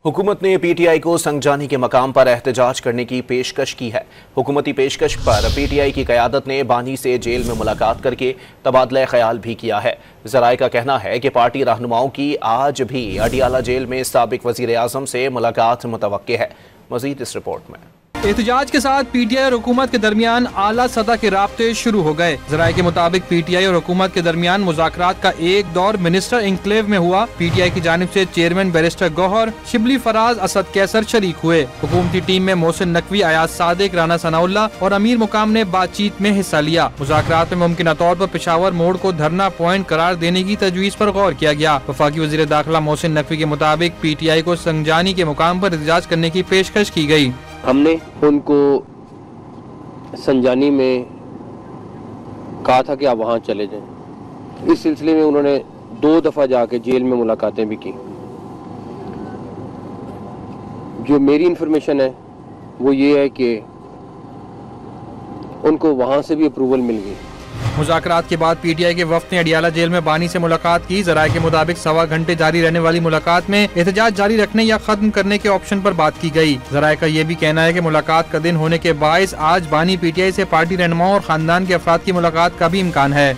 हुकूमत ने पीटीआई को संगजानी के मकाम पर एहतजाज करने की पेशकश की है। हुकूमती पेशकश पर पीटीआई की क़यादत ने बानी से जेल में मुलाकात करके तबादला ख्याल भी किया है। ज़राए का कहना है कि पार्टी रहनुमाओं की आज भी अडियाला जेल में साबिक वज़ीर आज़म से मुलाकात मुतवक्के है। मज़ीद इस रिपोर्ट में। एहतजाज के साथ पीटीआई और हुकूमत के दरमियान आला सतह के राब्ते शुरू हो गए। ज़राए के मुताबिक पीटीआई और हुकूमत के दरमियान मुज़ाकरात का एक दौर मिनिस्टर इंक्लेव में हुआ। पीटीआई की जानिब से चेयरमैन बैरिस्टर गौहर, शिबली फराज, असद कैसर शरीक हुए। हुकूमती टीम में मोहसिन नकवी, अयाज सादिक, राना सनाउल्लाह और अमीर मुकाम ने बातचीत में हिस्सा लिया। मुज़ाकरात में मुमकिन तौर पर पेशावर मोड़ को धरना पॉइंट करार देने की तजवीज़ पर गौर किया गया। वफाकी वज़ीर दाखिला मोहसिन नकवी के मुताबिक पीटीआई को संगजानी के मुकाम पर एहतजाज करने की पेशकश की गई। हमने उनको संजानी में कहा था कि आप वहाँ चले जाएं। इस सिलसिले में उन्होंने 2 दफ़ा जाके जेल में मुलाकातें भी की। जो मेरी इंफॉर्मेशन है वो ये है कि उनको वहाँ से भी अप्रूवल मिल गई। मुज़ाकरात के बाद पीटीआई के वफ्द ने अडियाला जेल में बानी से मुलाकात की। ज़राए के मुताबिक 1.25 घंटे जारी रहने वाली मुलाकात में एहतजाज जारी रखने या खत्म करने के ऑप्शन पर बात की गई। ज़राए का ये भी कहना है कि मुलाकात का दिन होने के बायस आज बानी पीटीआई से पार्टी रहनुमाओं और खानदान के अफराद की मुलाकात का भी इम्कान है।